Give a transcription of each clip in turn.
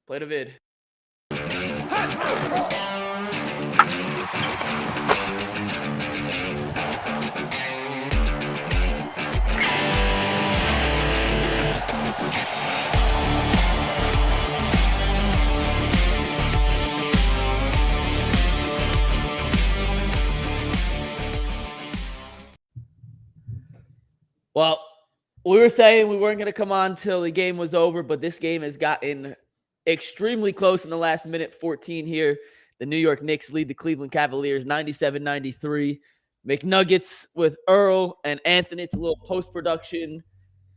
Play the vid. Well, we were saying we weren't going to come on till the game was over, but this game has gotten extremely close in the last minute 14 here. The New York Knicks lead the Cleveland Cavaliers 97-93. McNuggets with Earl and Anthony. It's a little post-production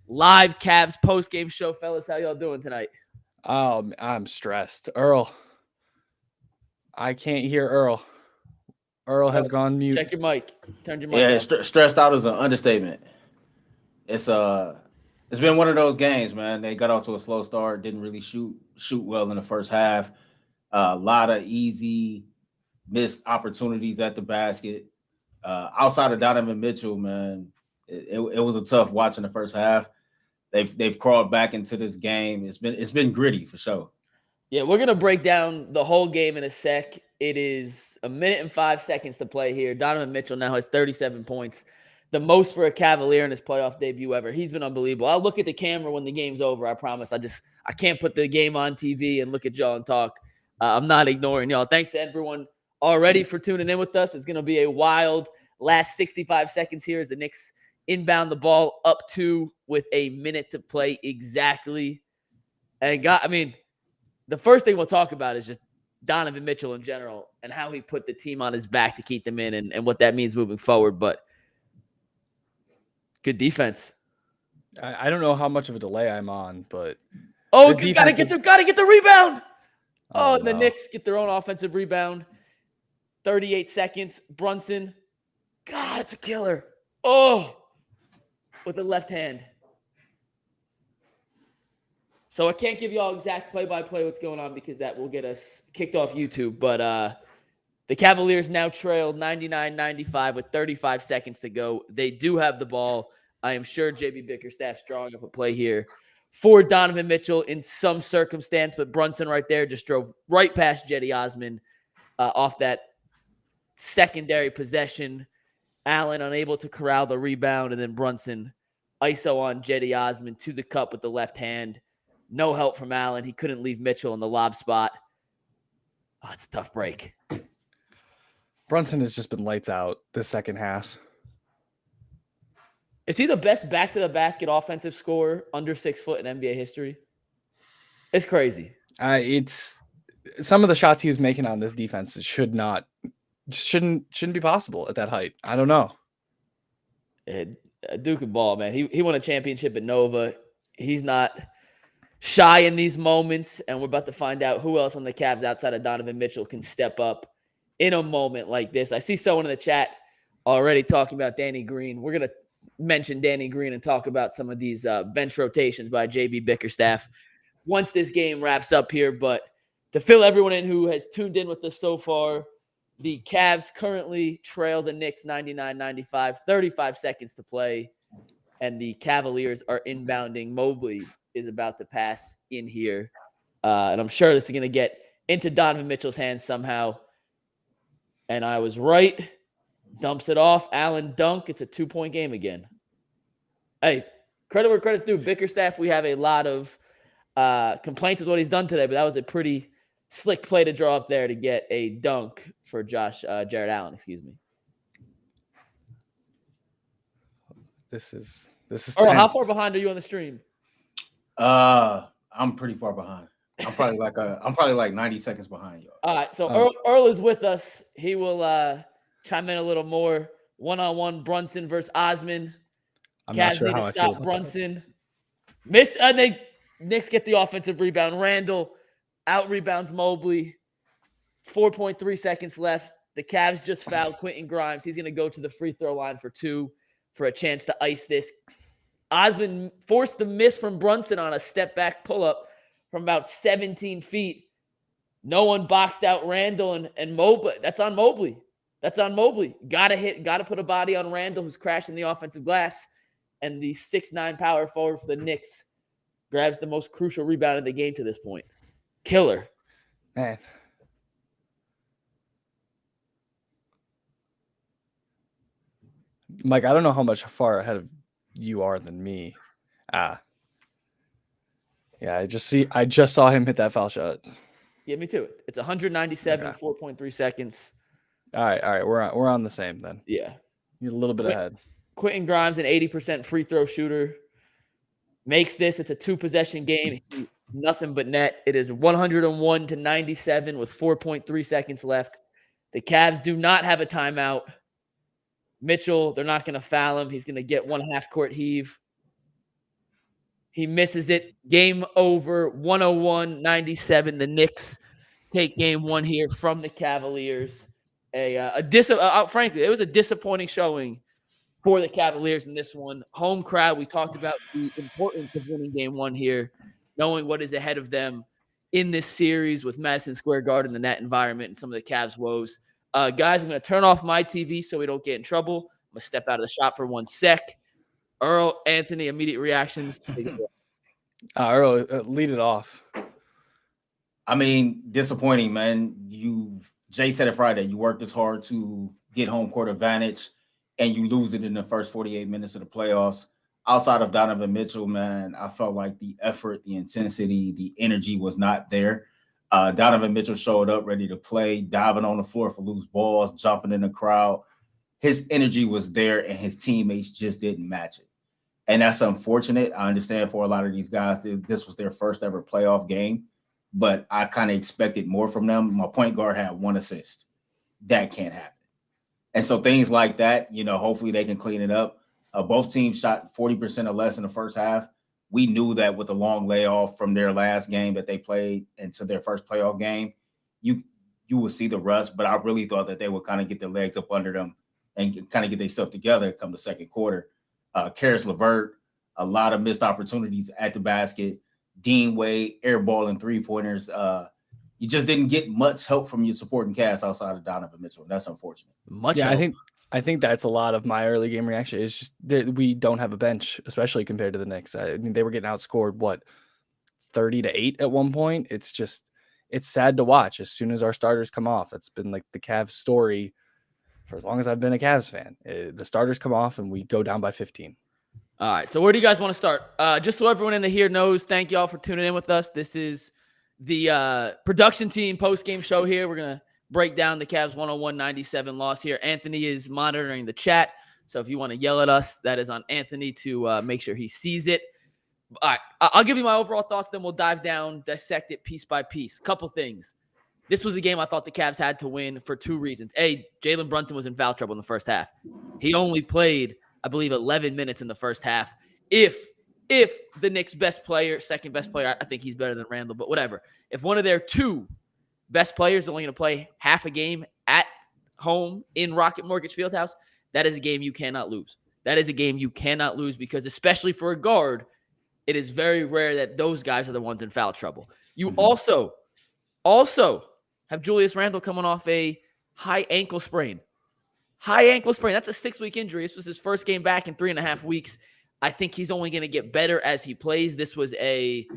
live Cavs post-game show. Fellas, how y'all doing tonight? I'm stressed. Earl. I can't hear Earl. Earl has gone mute. Check your mic. Turn your mic off. Yeah, stressed out is an understatement. It's been one of those games, man. They got off to a slow start, didn't really shoot well in the first half. A lot of easy missed opportunities at the basket. Outside of Donovan Mitchell, man, it was a tough watch in the first half. They've crawled back into this game. It's been gritty for sure. Yeah, we're going to break down the whole game in a sec. It is 1 minute and 5 seconds to play here. Donovan Mitchell now has 37 points, the most for a Cavalier in his playoff debut ever. He's been unbelievable. I'll look at the camera when the game's over, I promise. I can't put the game on TV and look at y'all and talk. I'm not ignoring y'all. Thanks to everyone already for tuning in with us. It's going to be a wild last 65 seconds here as the Knicks inbound the ball up 2 with a minute to play exactly. And the first thing we'll talk about is just Donovan Mitchell in general and how he put the team on his back to keep them in and what that means moving forward. But good defense. I don't know how much of a delay I'm on, but gotta get the rebound. Oh, The no. Knicks get their own offensive rebound. 38 seconds. Brunson. God, it's a killer. Oh, with the left hand. So I can't give you all exact play-by-play what's going on because that will get us kicked off YouTube. But the Cavaliers now trail 99-95 with 35 seconds to go. They do have the ball. I am sure JB Bickerstaff's drawing up a play here for Donovan Mitchell in some circumstance, but Brunson right there just drove right past Cedi Osman off that secondary possession. Allen unable to corral the rebound, and then Brunson ISO on Cedi Osman to the cup with the left hand. No help from Allen. He couldn't leave Mitchell in the lob spot. Oh, it's a tough break. Brunson has just been lights out this second half. Is he the best back-to-the-basket offensive scorer under 6 foot in NBA history? It's crazy. It's some of the shots he was making on this defense shouldn't be possible at that height. I don't know. Duke and ball, man. He won a championship at Nova. He's not shy in these moments, and we're about to find out who else on the Cavs outside of Donovan Mitchell can step up in a moment like this. I see someone in the chat already talking about Danny Green. We're going to mention Danny Green and talk about some of these bench rotations by JB Bickerstaff once this game wraps up here. But to fill everyone in who has tuned in with us so far, the Cavs currently trail the Knicks 99-95, 35 seconds to play, and the Cavaliers are inbounding. Mobley is about to pass in here, and I'm sure this is going to get into Donovan Mitchell's hands somehow. And I was right. Dumps it off. Allen dunk. It's a 2-point game again. Hey, credit where credit's due. Bickerstaff, we have a lot of complaints with what he's done today, but that was a pretty slick play to draw up there to get a dunk for Jared Allen, excuse me. This is Earl, how tense. far behind are you on the stream? I'm pretty far behind. I'm probably like 90 seconds behind y'all. All right, so Earl is with us. He will chime in a little more. One-on-one Brunson versus Osman. I'm Cavs not sure need how to I feel stop about Brunson. Knicks get the offensive rebound. Randle out-rebounds Mobley. 4.3 seconds left. The Cavs just fouled Quentin Grimes. He's going to go to the free throw line for 2 for a chance to ice this. Osman forced the miss from Brunson on a step-back pull-up from about 17 feet. No one boxed out Randle and Mobley. That's on Mobley. Got to put a body on Randle, who's crashing the offensive glass. And the 6'9" power forward for the Knicks grabs the most crucial rebound of the game to this point. Killer. Man. Mike, I don't know how much far ahead of you are than me. Yeah, I just saw him hit that foul shot. Yeah, me too. It's 197, Okay. 4.3 seconds. All right. We're on the same then. Yeah. You're a little bit ahead. Quentin Grimes, an 80% free throw shooter, makes this. It's a 2-possession game. Nothing but net. It is 101-97 with 4.3 seconds left. The Cavs do not have a timeout. Mitchell, they're not going to foul him. He's going to get one half-court heave. He misses it. Game over, 101-97. The Knicks take game one here from the Cavaliers. Frankly, it was a disappointing showing for the Cavaliers in this one. Home crowd, we talked about the importance of winning game one here, knowing what is ahead of them in this series with Madison Square Garden and that environment and some of the Cavs' woes. Guys, I'm going to turn off my TV so we don't get in trouble. I'm going to step out of the shop for 1 sec. Earl, Anthony, immediate reactions. Earl, lead it off. I mean, disappointing, man. Jay said it Friday. You worked as hard to get home court advantage, and you lose it in the first 48 minutes of the playoffs. Outside of Donovan Mitchell, man, I felt like the effort, the intensity, the energy was not there. Donovan Mitchell showed up ready to play, diving on the floor for loose balls, jumping in the crowd. His energy was there, and his teammates just didn't match it. And that's unfortunate. I understand for a lot of these guys, this was their first ever playoff game, but I kind of expected more from them. My point guard had 1 assist. That can't happen. And so things like that, hopefully they can clean it up. Both teams shot 40% or less in the first half. We knew that with the long layoff from their last game that they played into their first playoff game, you would see the rust, but I really thought that they would kind of get their legs up under them and kind of get their stuff together come the second quarter. Karis LeVert, a lot of missed opportunities at the basket. Dean Wade, airballing three-pointers. You just didn't get much help from your supporting cast outside of Donovan Mitchell. That's unfortunate. I think that's a lot of my early game reaction. It's just that we don't have a bench, especially compared to the Knicks. I mean, they were getting outscored, 30-8 at one point? It's sad to watch as soon as our starters come off. It's been like the Cavs story for as long as I've been a Cavs fan. The starters come off and we go down by 15. All right, so where do you guys want to start? Just so everyone in the here knows, thank y'all for tuning in with us. This is the production team post-game show here. We're going to break down the Cavs 101-97 loss here. Anthony is monitoring the chat, so if you want to yell at us, that is on Anthony to make sure he sees it. All right, I'll give you my overall thoughts, then we'll dive down, dissect it piece by piece. Couple things. This was a game I thought the Cavs had to win for 2 reasons. A, Jalen Brunson was in foul trouble in the first half. He only played, I believe, 11 minutes in the first half. If the Knicks' best player, second best player, I think he's better than Randle, but whatever. If one of their 2 best players is only going to play half a game at home in Rocket Mortgage Fieldhouse, that is a game you cannot lose. That is a game you cannot lose because, especially for a guard, it is very rare that those guys are the ones in foul trouble. You also have Julius Randle coming off a high ankle sprain. That's a 6-week injury. This was his first game back in 3.5 weeks. I think he's only going to get better as he plays. This was a,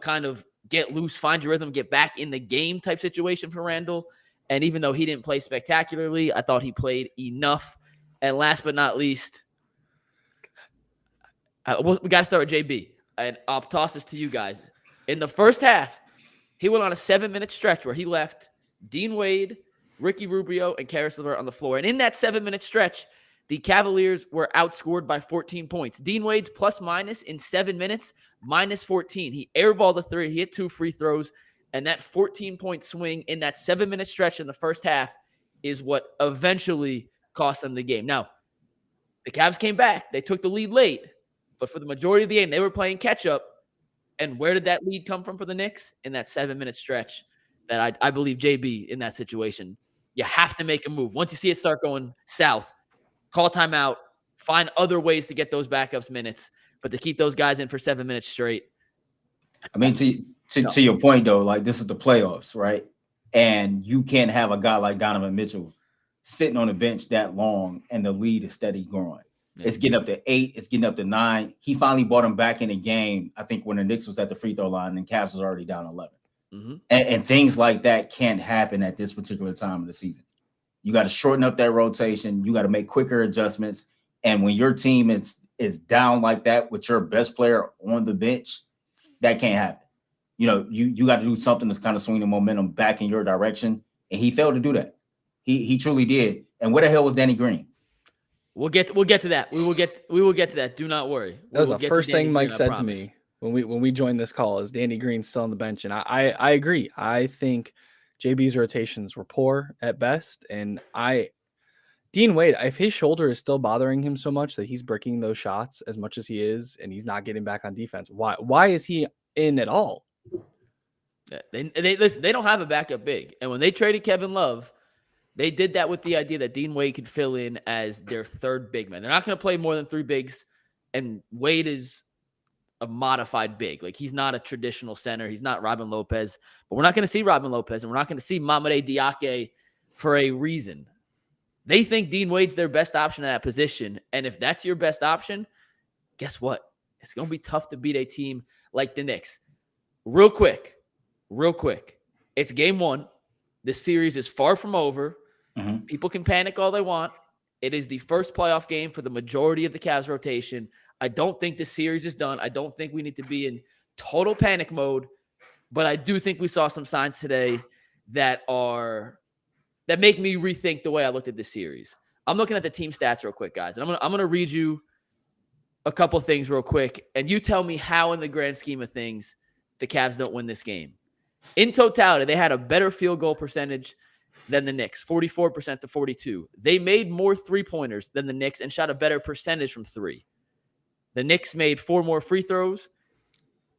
kind of get loose, find your rhythm, get back in the game type situation for Randle. And even though he didn't play spectacularly, I thought he played enough. And last but not least, we got to start with JB. And I'll toss this to you guys. In the first half, he went on a 7-minute stretch where he left Dean Wade, Ricky Rubio, and Karis LeVert on the floor. And in that 7-minute stretch, the Cavaliers were outscored by 14 points. Dean Wade's plus-minus in 7 minutes, -14. He airballed a 3. He hit 2 free throws. And that 14-point swing in that 7-minute stretch in the first half is what eventually cost them the game. Now, the Cavs came back. They took the lead late. But for the majority of the game, they were playing catch-up. And where did that lead come from for the Knicks? In that 7-minute stretch that I believe JB in that situation. You have to make a move. Once you see it start going south, call timeout, find other ways to get those backups minutes. But to keep those guys in for 7 minutes straight. I mean, to your point, though, like this is the playoffs, right? And you can't have a guy like Donovan Mitchell sitting on the bench that long and the lead is steady growing. Yeah. It's getting up to 8. It's getting up to 9. He finally brought him back in the game, I think, when the Knicks was at the free throw line and Cavs was already down 11. And things like that can't happen at this particular time of the season. You got to shorten up that rotation. You got to make quicker adjustments. And when your team is down like that with your best player on the bench, that can't happen. You got to do something to kind of swing the momentum back in your direction. And he failed to do that. He truly did. And where the hell was Danny Green? We'll get to that. We will get to that. Do not worry. That was the first thing Mike said to me when we joined this call is Danny Green's still on the bench. And I agree. I think JB's rotations were poor at best. And Dean Wade, if his shoulder is still bothering him so much that he's breaking those shots as much as he is, and he's not getting back on defense, why is he in at all? Yeah, listen, they don't have a backup big. And when they traded Kevin Love, they did that with the idea that Dean Wade could fill in as their third big man. They're not going to play more than 3 bigs, and Wade is a modified big. Like, he's not a traditional center. He's not Robin Lopez. But we're not going to see Robin Lopez, and we're not going to see Mamadi Diake for a reason. They think Dean Wade's their best option at that position, and if that's your best option, guess what? It's going to be tough to beat a team like the Knicks. Real quick. It's game 1. This series is far from over. People can panic all they want. It is the first playoff game for the majority of the Cavs rotation. I don't think the series is done. I don't think we need to be in total panic mode, but I do think we saw some signs today that make me rethink the way I looked at this series. I'm looking at the team stats real quick, guys, and I'm gonna read you a couple things real quick, and you tell me how, in the grand scheme of things, the Cavs don't win this game. In totality, they had a better field goal percentage than the Knicks, 44% to 42%. They made more three-pointers than the Knicks and shot a better percentage from 3. The Knicks made 4 more free throws.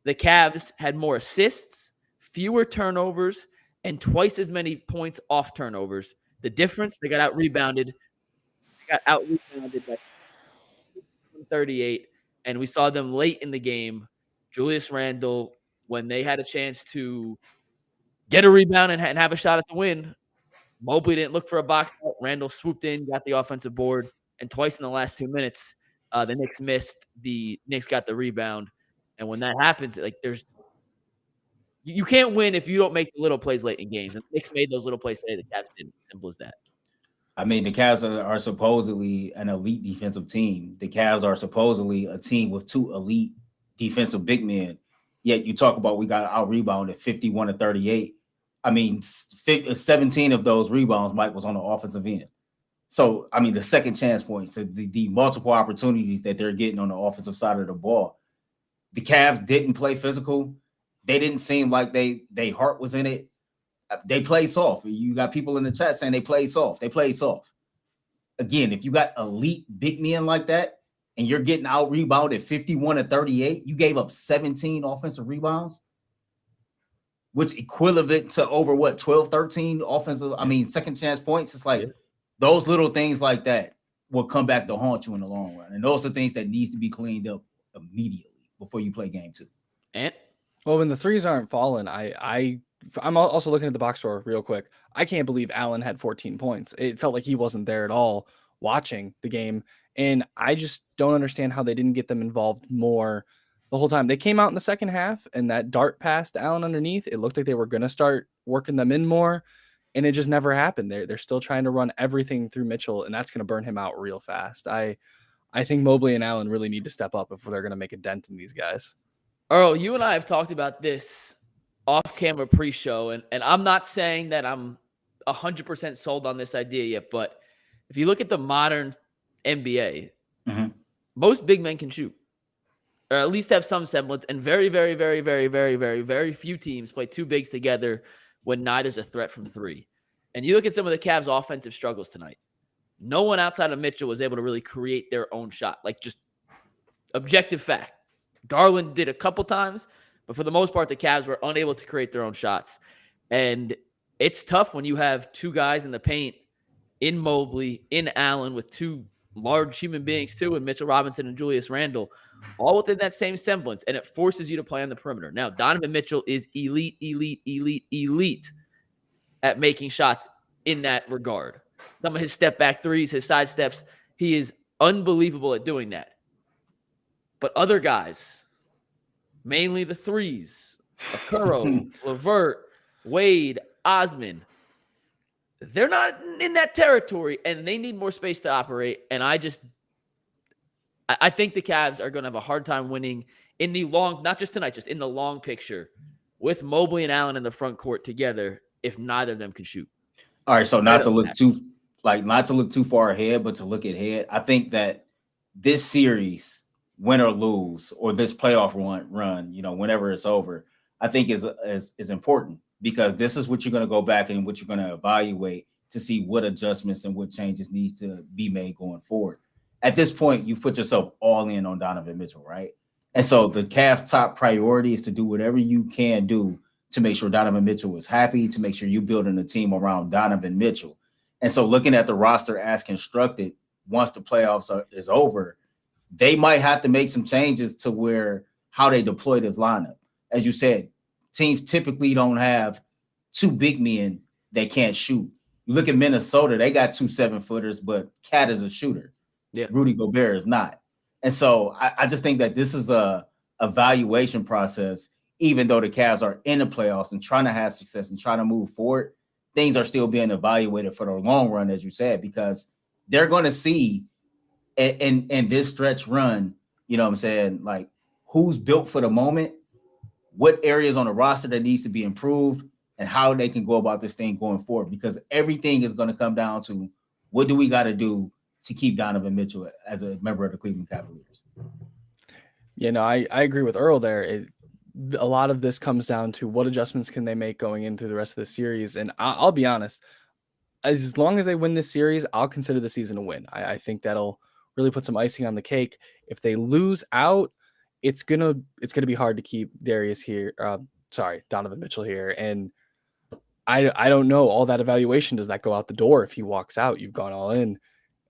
The Cavs had more assists, fewer turnovers, and twice as many points off turnovers. The difference, they got out-rebounded. By 38, and we saw them late in the game. Julius Randle, when they had a chance to get a rebound and have a shot at the win, Mobley didn't look for a box out. Randle swooped in, got the offensive board, and twice in the last 2 minutes, the Knicks missed. The Knicks got the rebound, and when that happens, like, you can't win if you don't make the little plays late in games. And the Knicks made those little plays today. The Cavs didn't. Simple as that. I mean, the Cavs are supposedly an elite defensive team. The Cavs are supposedly a team with 2 elite defensive big men. Yet you talk about we got out-rebounded 51 to 38. I mean, 17 of those rebounds, Mike, was on the offensive end. So, I mean, the second chance points, the multiple opportunities that they're getting on the offensive side of the ball. The Cavs didn't play physical. They didn't seem like they heart was in it. They played soft. You got people in the chat saying they played soft. They played soft. Again, if you got elite big men like that and you're getting out-rebounded 51 to 38, you gave up 17 offensive rebounds, which equivalent to over 12, 13 offensive, second chance points. It's like those little things like that will come back to haunt you in the long run. And those are things that needs to be cleaned up immediately before you play game 2. And well, when the threes aren't falling, I'm also looking at the box score real quick. I can't believe Allen had 14 points. It felt like he wasn't there at all watching the game. And I just don't understand how they didn't get them involved more the whole time. They came out in the second half, and that dart pass to Allen underneath, it looked like they were going to start working them in more, and it just never happened. They're still trying to run everything through Mitchell, and that's going to burn him out real fast. I think Mobley and Allen really need to step up if they're going to make a dent in these guys. Earl, you and I have talked about this off-camera pre-show, and I'm not saying that I'm 100% sold on this idea yet, but if you look at the modern NBA, most big men can shoot, or at least have some semblance, and very, very, very, very, very, very, very few teams play 2 bigs together when neither's a threat from 3. And you look at some of the Cavs' offensive struggles tonight. No one outside of Mitchell was able to really create their own shot, like just objective fact. Garland did a couple times, but for the most part, the Cavs were unable to create their own shots. And it's tough when you have 2 guys in the paint, in Mobley, in Allen, with 2 large human beings too, and Mitchell Robinson and Julius Randle, all within that same semblance, and it forces you to play on the perimeter. Now, Donovan Mitchell is elite at making shots in that regard. Some of his step-back threes, his side steps, he is unbelievable at doing that. But other guys, mainly the threes, Okoro, LeVert, Wade, Osman, they're not in that territory, and they need more space to operate. And I think the Cavs are going to have a hard time winning in the long, not just tonight, just in the long picture with Mobley and Allen in the front court together if neither of them can shoot. All right, so not to look too far ahead, but to look ahead, I think that this series, win or lose, or this playoff run, whenever it's over, I think is important, because this is what you're going to go back and what you're going to evaluate to see what adjustments and what changes needs to be made going forward. At this point, you've put yourself all in on Donovan Mitchell, right? And so the Cavs' top priority is to do whatever you can do to make sure Donovan Mitchell is happy, to make sure you're building a team around Donovan Mitchell. And so looking at the roster as constructed, once the playoffs is over, they might have to make some changes to how they deploy this lineup. As you said, teams typically don't have two big men that can't shoot. You look at Minnesota, they got 2 7-footers, but Cat is a shooter. Yeah. Rudy Gobert is not. And so I just think that this is a evaluation process. Even though the Cavs are in the playoffs and trying to have success and trying to move forward, things are still being evaluated for the long run, as you said, because they're going to see in this stretch run, like who's built for the moment, what areas on the roster that needs to be improved, and how they can go about this thing going forward, because everything is going to come down to what do we got to do to keep Donovan Mitchell as a member of the Cleveland Cavaliers. Yeah, no, I agree with Earl there. A lot of this comes down to what adjustments can they make going into the rest of the series. And I'll be honest, as long as they win this series, I'll consider the season a win. I think that'll really put some icing on the cake. If they lose out, it's gonna be hard to keep Donovan Mitchell here. And I don't know, all that evaluation, does that go out the door if he walks out? You've gone all in.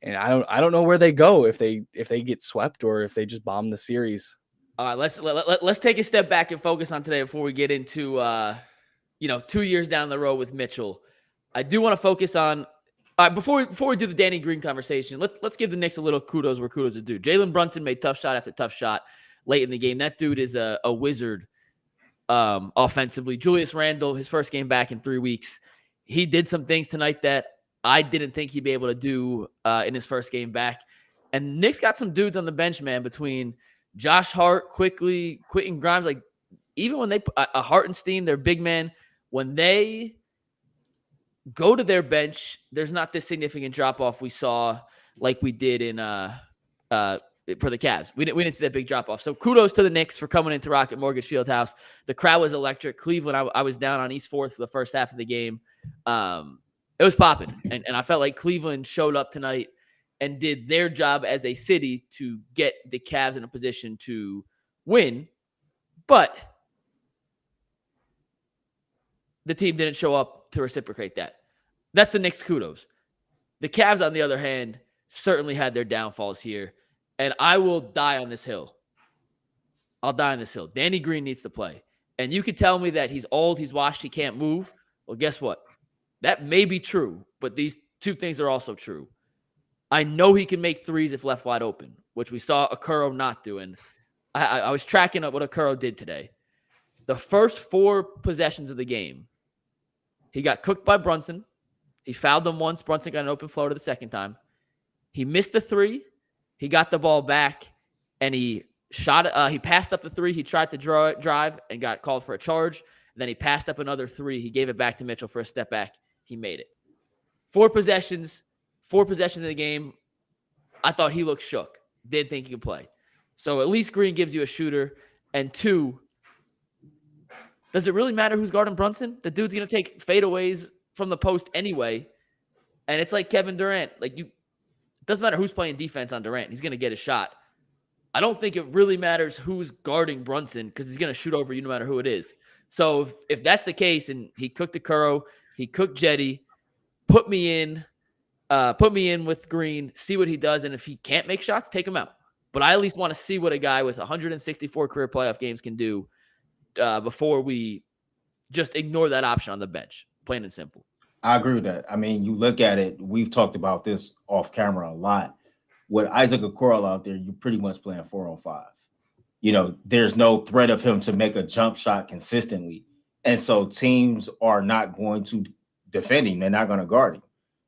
And I don't know where they go if they get swept or if they just bomb the series. All right, let's take a step back and focus on today before we get into 2 years down the road with Mitchell. I do want to focus on before we do the Danny Green conversation. Let's give the Knicks a little kudos where kudos is due. Jalen Brunson made tough shot after tough shot late in the game. That dude is a wizard offensively. Julius Randle, his first game back in 3 weeks, he did some things tonight that I didn't think he'd be able to do in his first game back. And Knicks got some dudes on the bench, man, between Josh Hart, Quickley, Quentin Grimes. Like, even when they Hartenstein, their big man, when they go to their bench, there's not this significant drop off we saw like we did in for the Cavs. We didn't see that big drop off. So kudos to the Knicks for coming into Rocket Mortgage Fieldhouse. The crowd was electric. Cleveland, I was down on East 4th for the first half of the game. It was popping, and I felt like Cleveland showed up tonight and did their job as a city to get the Cavs in a position to win. But the team didn't show up to reciprocate that. That's the Knicks' kudos. The Cavs, on the other hand, certainly had their downfalls here, and I will die on this hill. I'll die on this hill. Danny Green needs to play. And you could tell me that he's old, he's washed, he can't move. Well, guess what? That may be true, but these two things are also true. I know he can make threes if left wide open, which we saw Okoro not doing. I was tracking up what Okoro did today. The first 4 possessions of the game, he got cooked by Brunson. He fouled them once. Brunson got an open floater the second time. He missed the 3. He got the ball back, and he shot. He passed up the 3. He tried to drive and got called for a charge. Then he passed up another 3. He gave it back to Mitchell for a step back. He made it. 4 possessions in the game. I thought he looked shook. Didn't think he could play. So at least Green gives you a shooter. And 2, does it really matter who's guarding Brunson? The dude's going to take fadeaways from the post anyway. And it's like Kevin Durant. It doesn't matter who's playing defense on Durant. He's going to get a shot. I don't think it really matters who's guarding Brunson because he's going to shoot over you no matter who it is. So if that's the case, and he cooked Okoro, he cooked Jetty, put me in with Green, see what he does, and if he can't make shots, take him out. But I at least want to see what a guy with 164 career playoff games can do before we just ignore that option on the bench, plain and simple. I agree with that. I mean, you look at it, we've talked about this off camera a lot. With Isaac Okoro out there, you're pretty much playing 4-on-5. There's no threat of him to make a jump shot consistently. And so teams are not going to defend him. They're not going to guard him.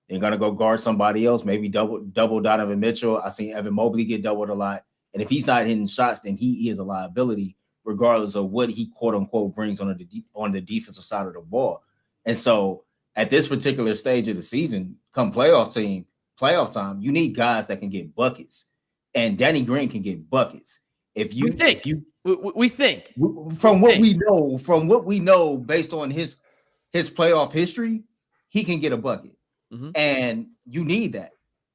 They're going to go guard somebody else, maybe double Donovan Mitchell. I seen Evan Mobley get doubled a lot. And if he's not hitting shots, then he is a liability, regardless of what he quote unquote brings on the defensive side of the ball. And so at this particular stage of the season, come playoff time, you need guys that can get buckets. And Danny Green can get buckets. We think from what we know based on his playoff history, he can get a bucket. Mm-hmm. And you need that.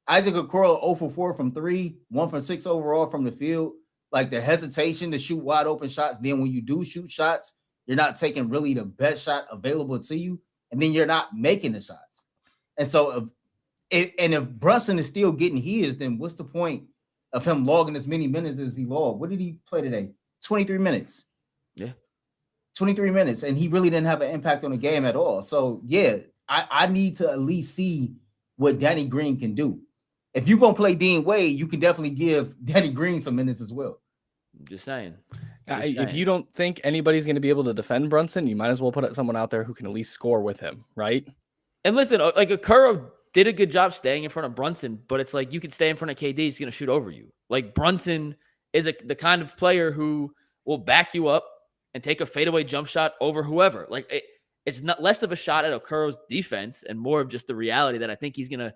Isaac Okoro 0 for 4 from 3, 1 for 6 overall from the field. Like the hesitation to shoot wide open shots. Then when you do shoot shots, you're not taking really the best shot available to you, and then you're not making the shots. And so if Brunson is still getting his, then what's the point of him logging as many minutes as he logged? What did he play today? 23 minutes. Yeah. 23 minutes. And he really didn't have an impact on the game at all. So, yeah, I need to at least see what Danny Green can do. If you're going to play Dean Wade, you can definitely give Danny Green some minutes as well. Just saying. If you don't think anybody's going to be able to defend Brunson, you might as well put someone out there who can at least score with him, right? And listen, like Okoro did a good job staying in front of Brunson, but it's like you could stay in front of KD, he's going to shoot over you. Like Brunson is the kind of player who will back you up and take a fadeaway jump shot over whoever. Like it's not less of a shot at Okoro's defense and more of just the reality that I think he's going to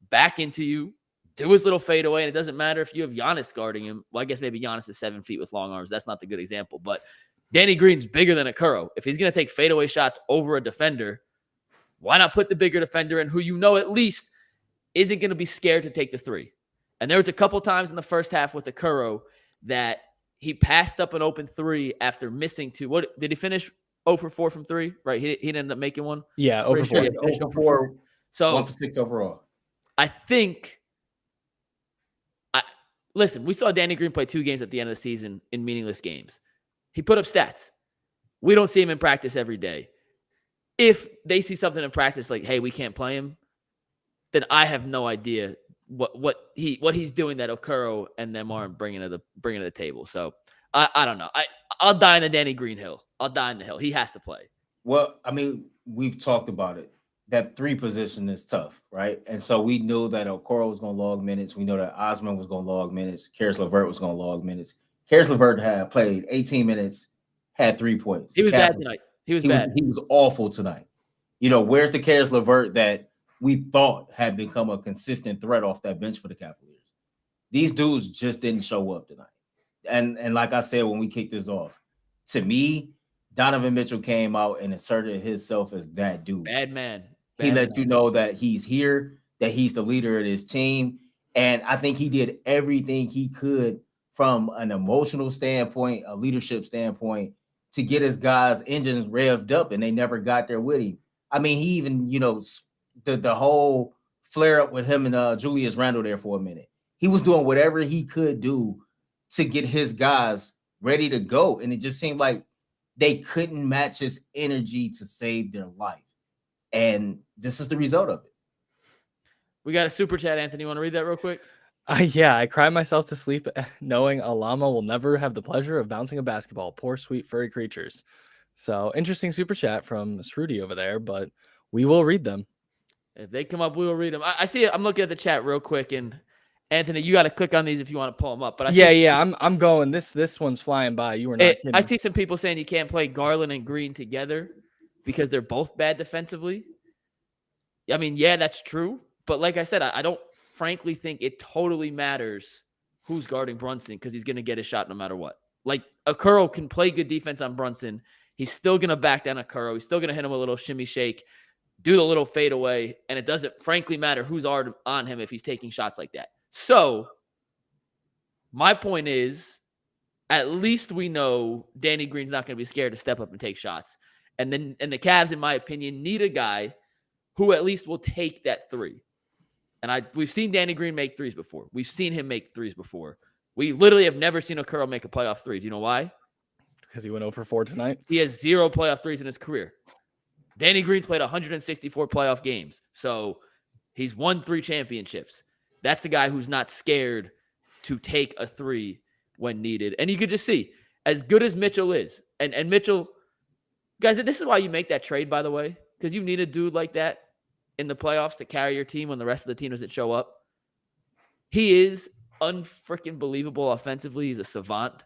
back into you, do his little fadeaway, and it doesn't matter if you have Giannis guarding him. Well, I guess maybe Giannis is 7 feet with long arms. That's not the good example, but Danny Green's bigger than Okoro. If he's going to take fadeaway shots over a defender, why not put the bigger defender in who you know at least isn't going to be scared to take the three? And there was a couple times in the first half with Okoro that he passed up an open three after missing two. What did he finish? 0 for 4 from 3, right? He didn't end up making one. Yeah, 0 for 4. Yeah, 0 for 4. So 1 for 6 overall. I think. Listen, we saw Danny Green play 2 games at the end of the season in meaningless games. He put up stats. We don't see him in practice every day. If they see something in practice like, hey, we can't play him, then I have no idea what he's doing that Okoro and them aren't bringing to the table. So I don't know. I'll die in the Danny Green hill. I'll die in the hill. He has to play. Well, I mean, we've talked about it. That 3 position is tough, right? And so we knew that Okoro was going to log minutes. We know that Osman was going to log minutes. Karis LeVert was going to log minutes. Karis LeVert had played 18 minutes, had 3 points. He was bad tonight. He was awful tonight. You know, where's the Karis LeVert that we thought had become a consistent threat off that bench for the Cavaliers? These dudes just didn't show up tonight. And like I said when we kicked this off, to me, Donovan Mitchell came out and asserted himself as that dude. Bad man. He let you know that he's here, that he's the leader of this team. And I think he did everything he could from an emotional standpoint, a leadership standpoint, to get his guys' engines revved up, and they never got there with him. I mean, he even, the whole flare up with him and Julius Randle there for a minute. He was doing whatever he could do to get his guys ready to go. And it just seemed like they couldn't match his energy to save their life. And this is the result of it. We got a super chat, Anthony. You want to read that real quick? Yeah, I cry myself to sleep knowing a llama will never have the pleasure of bouncing a basketball. Poor, sweet, furry creatures. So interesting super chat from Srudy over there, but we will read them. If they come up, we will read them. I see it. I'm looking at the chat real quick, and Anthony, you got to click on these if you want to pull them up. But I'm going. This one's flying by. You were not kidding. I see some people saying you can't play Garland and Green together because they're both bad defensively. I mean, yeah, that's true. But like I said, I don't frankly think it totally matters who's guarding Brunson because he's going to get a shot no matter what. Like, Okoro can play good defense on Brunson. He's still going to back down Okoro. He's still going to hit him a little shimmy shake, do the little fade away, and it doesn't frankly matter who's on him if he's taking shots like that. So my point is, at least we know Danny Green's not going to be scared to step up and take shots. And the Cavs, in my opinion, need a guy who at least will take that 3. And we've seen Danny Green make 3s before. We've seen him make 3s before. We literally have never seen Okoro make a playoff 3. Do you know why? Because he went 0 for 4 tonight. He has 0 playoff 3s in his career. Danny Green's played 164 playoff games. So he's won 3 championships. That's the guy who's not scared to take a 3 when needed. And you could just see, as good as Mitchell is, and Mitchell, Guys, this is why you make that trade, by the way, because you need a dude like that in the playoffs to carry your team when the rest of the team doesn't show up. He is unfreaking believable offensively. He's a savant.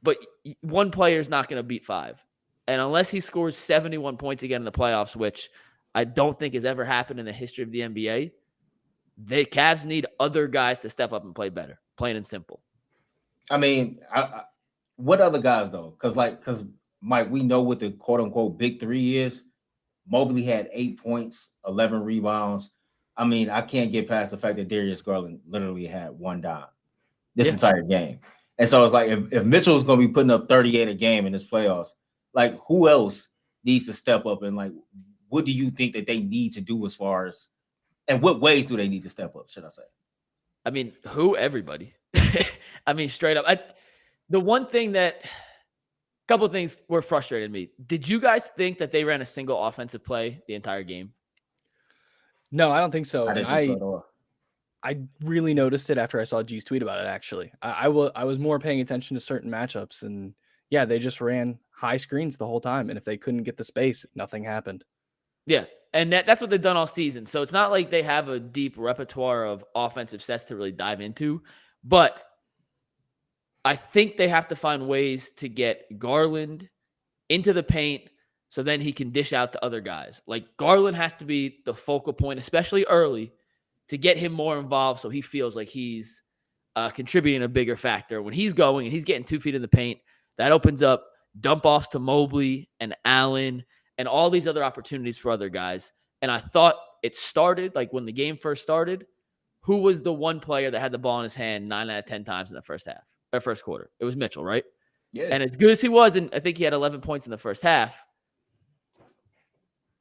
But one player is not going to beat 5. And unless he scores 71 points again in the playoffs, which I don't think has ever happened in the history of the NBA, the Cavs need other guys to step up and play better, plain and simple. I mean, what other guys, though? Because Mike, we know what the quote-unquote big 3 is. Mobley had 8 points, 11 rebounds. I mean, I can't get past the fact that Darius Garland literally had 1 dime this entire game. And so it's like if Mitchell is going to be putting up 38 a game in this playoffs, like who else needs to step up and like what do you think that they need to do as far as and what ways do they need to step up, should I say? I mean, everybody. I mean, straight up. The one thing that a couple of things were frustrating me. Did you guys think that they ran a single offensive play the entire game? No, I don't think so. I didn't think so at all. I really noticed it after I saw G's tweet about it, actually. I was more paying attention to certain matchups, and yeah, they just ran high screens the whole time, and if they couldn't get the space, nothing happened. Yeah, and that's what they've done all season. So it's not like they have a deep repertoire of offensive sets to really dive into, but I think they have to find ways to get Garland into the paint so then he can dish out to other guys. Like Garland has to be the focal point, especially early, to get him more involved so he feels like he's contributing a bigger factor. When he's going and he's getting 2 feet in the paint, that opens up dump offs to Mobley and Allen and all these other opportunities for other guys. And I thought it started, like when the game first started, who was the one player that had the ball in his hand 9 out of 10 times in the first quarter? It was Mitchell, right? Yeah. And as good as he was, and I think he had 11 points in the first half,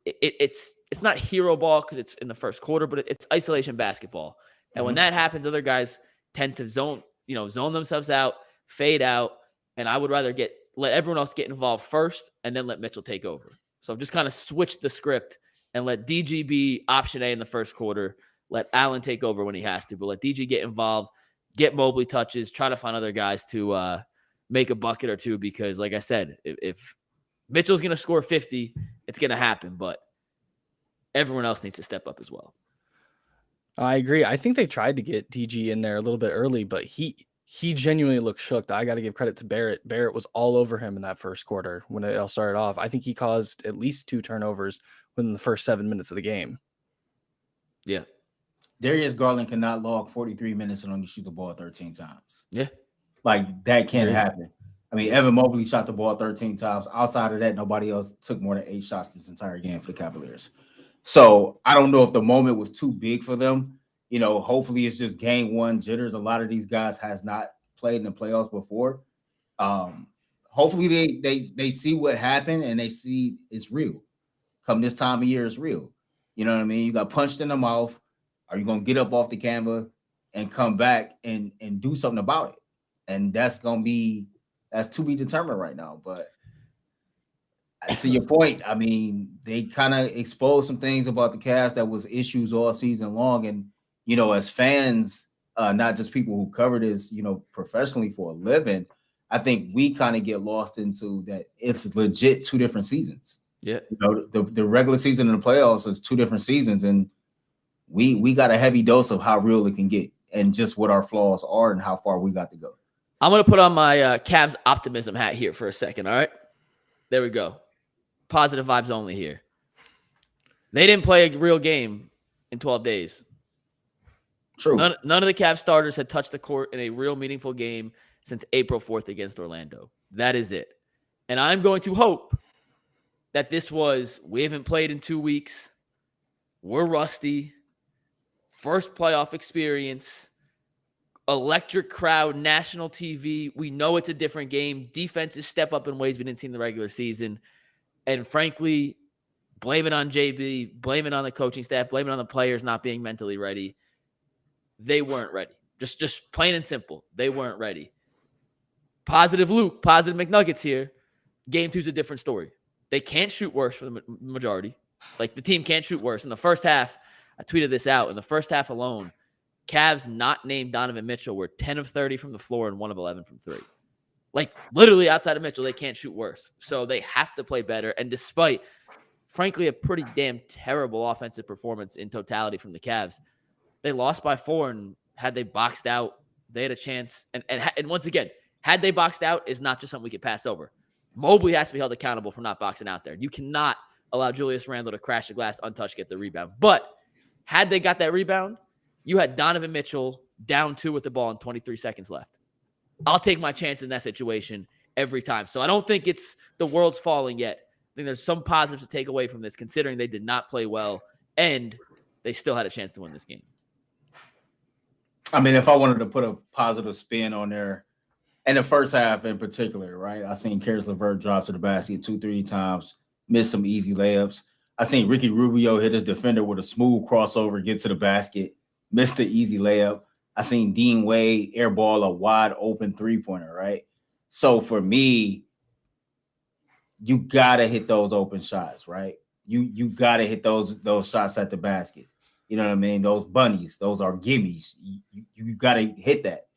it's not hero ball because it's in the first quarter, but it's isolation basketball. And when that happens, other guys tend to zone themselves out, fade out, and I would rather let everyone else get involved first and then let Mitchell take over. So I've just kind of switched the script and let DG be option A in the first quarter, let Allen take over when he has to, but let DG get involved, get Mobley touches, try to find other guys to make a bucket or two because, like I said, if Mitchell's going to score 50, it's going to happen, but everyone else needs to step up as well. I agree. I think they tried to get DG in there a little bit early, but he genuinely looked shook. I got to give credit to Barrett. Barrett was all over him in that first quarter when it all started off. I think he caused at least 2 turnovers within the first 7 minutes of the game. Yeah. Darius Garland cannot log 43 minutes and only shoot the ball 13 times. Yeah. Like that can't happen. I mean, Evan Mobley shot the ball 13 times. Outside of that, nobody else took more than 8 shots this entire game for the Cavaliers. So I don't know if the moment was too big for them. You know, hopefully it's just game 1 jitters. A lot of these guys has not played in the playoffs before. Hopefully they see what happened and they see it's real. Come this time of year, it's real. You know what I mean? You got punched in the mouth. Are you going to get up off the camera and come back and do something about it? And that's to be determined right now. But to your point, I mean, they kind of exposed some things about the Cavs that was issues all season long. And, you know, as fans, not just people who cover this, you know, professionally for a living, I think we kind of get lost into that it's legit 2 different seasons. Yeah. You know, the regular season and the playoffs is 2 different seasons. And we got a heavy dose of how real it can get and just what our flaws are and how far we got to go. I'm going to put on my Cavs optimism hat here for a second, all right? There we go. Positive vibes only here. They didn't play a real game in 12 days. True. None of the Cavs starters had touched the court in a real meaningful game since April 4th against Orlando. That is it. And I'm going to hope that we haven't played in 2 weeks. We're rusty. First playoff experience. Electric crowd, national TV. We know it's a different game. Defenses step up in ways we didn't see in the regular season. And frankly, blame it on JB, blame it on the coaching staff, blame it on the players not being mentally ready. They weren't ready. Just plain and simple. They weren't ready. Positive Luke, positive McNuggets here. Game 2 is a different story. They can't shoot worse for the majority. Like the team can't shoot worse. In the first half, I tweeted this out. In the first half alone, Cavs not named Donovan Mitchell were 10 of 30 from the floor and 1 of 11 from 3. Like literally outside of Mitchell, they can't shoot worse. So they have to play better. And despite, frankly, a pretty damn terrible offensive performance in totality from the Cavs, they lost by 4. And had they boxed out, they had a chance. And once again, had they boxed out is not just something we could pass over. Mobley has to be held accountable for not boxing out there. You cannot allow Julius Randle to crash the glass untouched, get the rebound. But had they got that rebound, you had Donovan Mitchell down 2 with the ball and 23 seconds left. I'll take my chance in that situation every time. So I don't think it's the world's falling yet. I think there's some positives to take away from this, considering they did not play well and they still had a chance to win this game. I mean, if I wanted to put a positive spin on there, in the first half in particular, right? I seen Karis LeVert drop to the basket 2-3 times, miss some easy layups. I seen Ricky Rubio hit his defender with a smooth crossover, get to the basket, miss the easy layup. I seen Dean Wade airball a wide open 3-pointer, right? So for me, you gotta hit those open shots, right? You gotta hit those shots at the basket. You know what I mean? Those bunnies, those are gimmies. You gotta hit that,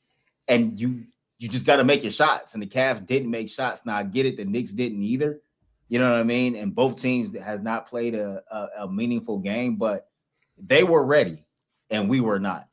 and you just gotta make your shots. And the Cavs didn't make shots. Now I get it. The Knicks didn't either. You know what I mean? And both teams has not played a meaningful game, but they were ready, and we were not.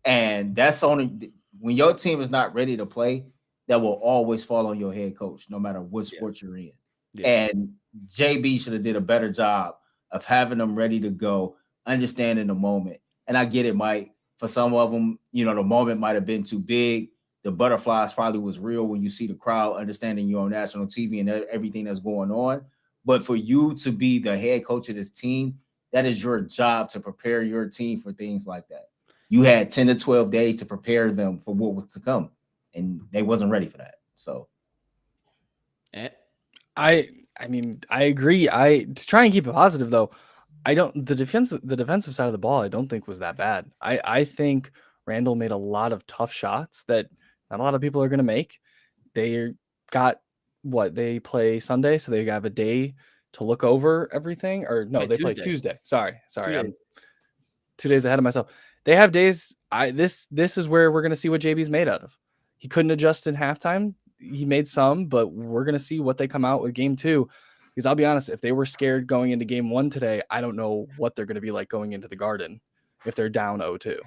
And that's only when your team is not ready to play, that will always fall on your head coach, no matter what sport you're in. Yeah. And JB should have did a better job of having them ready to go, understanding the moment. And I get it, Mike. For some of them, you know, the moment might have been too big. The butterflies probably was real when you see the crowd understanding you're on national TV and everything that's going on. But for you to be the head coach of this team, that is your job to prepare your team for things like that. You had 10 to 12 days to prepare them for what was to come, and they wasn't ready for that. So, I mean, I agree. To try and keep it positive though, the defensive side of the ball, I don't think was that bad. I think Randle made a lot of tough shots that not a lot of people are going to make. They got they play Sunday, so they have a day to look over everything. Or no, they play Tuesday. Sorry, I'm 2 days ahead of myself. They have days. This is where we're going to see what JB's made out of. He couldn't adjust in halftime. He made some, but we're going to see what they come out with game 2. Because I'll be honest, if they were scared going into game 1 today, I don't know what they're going to be like going into the Garden if they're down 0-2.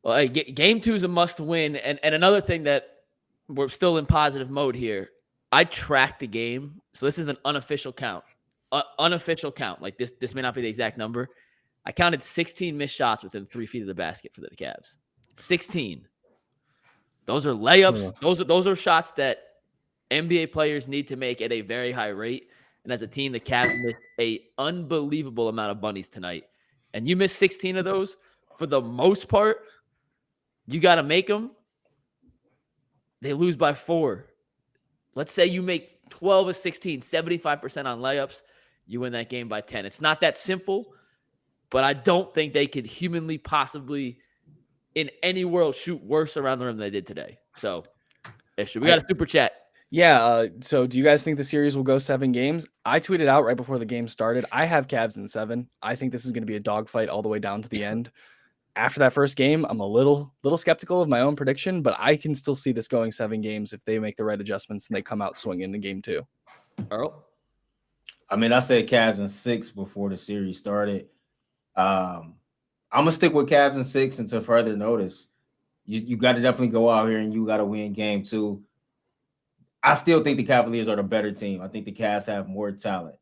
Well, game 2 is a must win. And another thing that we're still in positive mode here, I tracked the game. So this is an unofficial count. Unofficial count. Like this may not be the exact number. I counted 16 missed shots within 3 feet of the basket for the Cavs. 16. Those are layups. Yeah. Those are shots that NBA players need to make at a very high rate. And as a team, the Cavs missed an unbelievable amount of bunnies tonight. And you missed 16 of those. For the most part, you got to make them. They lose by 4. Let's say you make 12 of 16, 75% on layups. You win that game by 10. It's not that simple, but I don't think they could humanly possibly in any world shoot worse around the rim than they did today. So, we got a super chat. Yeah. So do you guys think the series will go 7 games? I tweeted out right before the game started. I have Cavs in 7. I think this is going to be a dogfight all the way down to the end. After that first game, I'm a little skeptical of my own prediction, but I can still see this going 7 games if they make the right adjustments and they come out swinging in game 2. Earl? I mean, I said Cavs in 6 before the series started. I'm going to stick with Cavs in 6 until further notice. You got to definitely go out here and you got to win game 2. I still think the Cavaliers are the better team. I think the Cavs have more talent,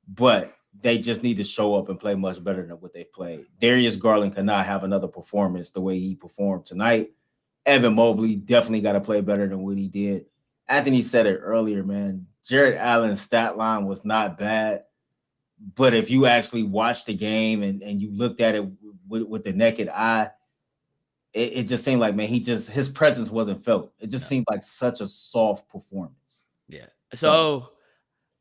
but they just need to show up and play much better than what they played. Darius Garland cannot have another performance the way he performed tonight. Evan Mobley definitely got to play better than what he did. Anthony said it earlier, man. Jared Allen's stat line was not bad, but if you actually watched the game and you looked at it with the naked eye, it just seemed like, man, his presence wasn't felt. It just seemed like such a soft performance. Yeah. So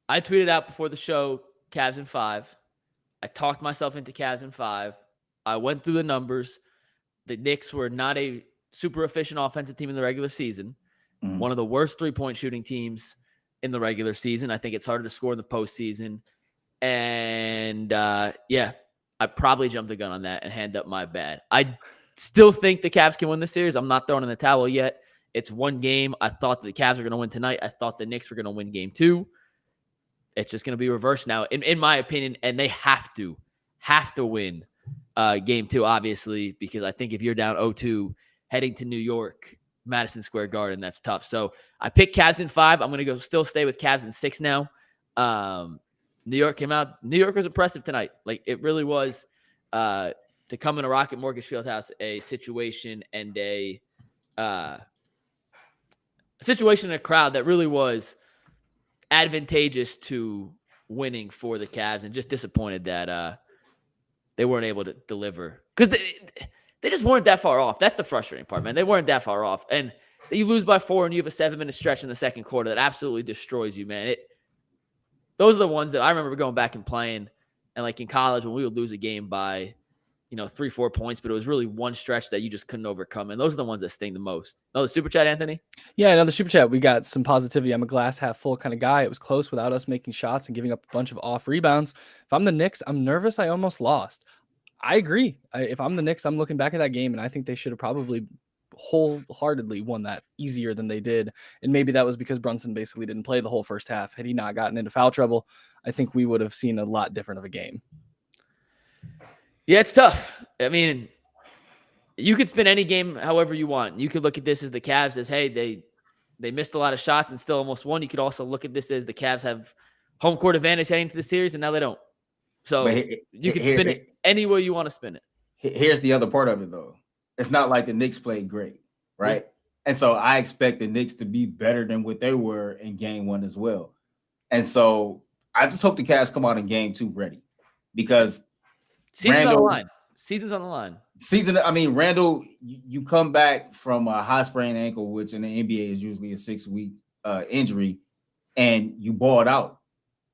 I tweeted out before the show, Cavs in 5. I talked myself into Cavs in 5. I went through the numbers. The Knicks were not a super efficient offensive team in the regular season. Mm-hmm. One of the worst 3-point shooting teams in the regular season. I think it's harder to score in the postseason. And I probably jumped the gun on that and hand up my bad. I still think the Cavs can win the series. I'm not throwing in the towel yet. It's one game. I thought the Cavs were going to win tonight. I thought the Knicks were going to win game 2. It's just going to be reversed now, in my opinion, and they have to win game 2, obviously, because I think if you're down 0-2 heading to New York, Madison Square Garden, that's tough. So I picked Cavs in 5. I'm going to still stay with Cavs in 6 now. New York came out. New York was impressive tonight. Like, it really was, to come in a Rocket Mortgage Fieldhouse, a situation and a situation in a crowd that really was advantageous to winning for the Cavs, and just disappointed that they weren't able to deliver, because they just weren't that far off. That's the frustrating part, man. They weren't that far off, and you lose by 4 and you have a 7-minute stretch in the second quarter that absolutely destroys you, man. Those are the ones that I remember going back and playing, and like in college when we would lose a game by 3-4 points, but it was really one stretch that you just couldn't overcome. And those are the ones that sting the most. Another super chat, Anthony? Yeah, another super chat. We got some positivity. I'm a glass half full kind of guy. It was close without us making shots and giving up a bunch of off rebounds. If I'm the Knicks, I'm nervous. I almost lost. I agree. If I'm the Knicks, I'm looking back at that game, and I think they should have probably wholeheartedly won that easier than they did. And maybe that was because Brunson basically didn't play the whole first half. Had he not gotten into foul trouble, I think we would have seen a lot different of a game. Yeah, it's tough. I mean, you could spin any game however you want. You could look at this as the Cavs as, hey, they missed a lot of shots and still almost won. You could also look at this as the Cavs have home court advantage heading to the series, and now they don't. So you can spin it any way you want to spin it. Here's the other part of it, though. It's not like the Knicks played great, right? Yeah. And so I expect the Knicks to be better than what they were in game 1 as well. And so I just hope the Cavs come out in game 2 ready, because Season's on the line. Season's on the line. Randle, you come back from a high sprained ankle, which in the NBA is usually a 6-week injury, and you balled out